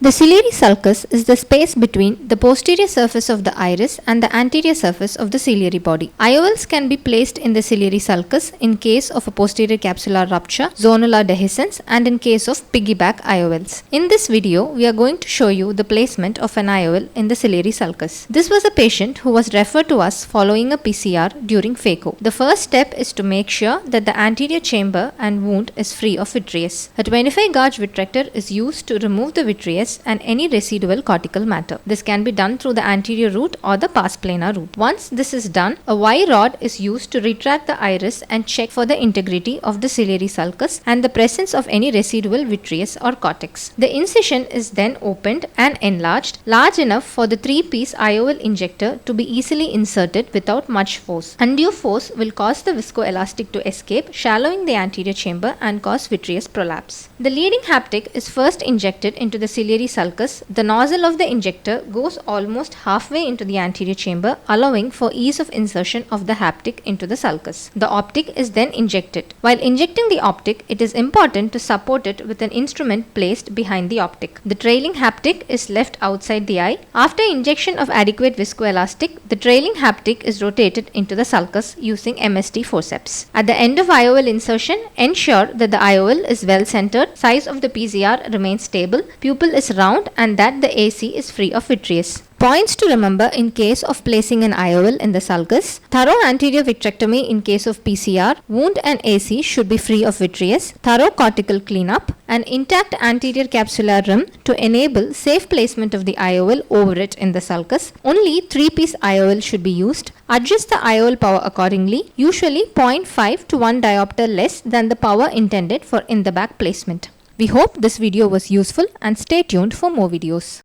The ciliary sulcus is the space between the posterior surface of the iris and the anterior surface of the ciliary body. IOLs can be placed in the ciliary sulcus in case of a posterior capsular rupture, zonal dehiscence, and in case of piggyback IOLs. In this video, we are going to show you the placement of an IOL in the ciliary sulcus. This was a patient who was referred to us following a PCR during phaco. The first step is to make sure that the anterior chamber and wound is free of vitreous. A 25 gauge vitrector is used to remove the vitreous and any residual cortical matter. This can be done through the anterior route or the pars plana route. Once this is done, a Y rod is used to retract the iris and check for the integrity of the ciliary sulcus and the presence of any residual vitreous or cortex. The incision is then opened and enlarged large enough for the 3-piece IOL injector to be easily inserted without much force. Undue force will cause the viscoelastic to escape, shallowing the anterior chamber and cause vitreous prolapse. The leading haptic is first injected into the ciliary sulcus. The nozzle of the injector goes almost halfway into the anterior chamber, allowing for ease of insertion of the haptic into the sulcus. The optic is then injected. While injecting the optic, it is important to support it with an instrument placed behind the optic. The trailing haptic is left outside the eye. After injection of adequate viscoelastic, the trailing haptic is rotated into the sulcus using MST forceps. At the end of IOL insertion, ensure that the IOL is well centered, size of the PCR remains stable, pupil is round, and that the AC is free of vitreous. Points to remember in case of placing an IOL in the sulcus: thorough anterior vitrectomy in case of PCR, wound and AC should be free of vitreous, thorough cortical cleanup, an intact anterior capsular rim to enable safe placement of the IOL over it in the sulcus. Only 3-piece IOL should be used. Adjust the IOL power accordingly, usually 0.5 to 1 diopter less than the power intended for in the back placement. We hope this video was useful and stay tuned for more videos.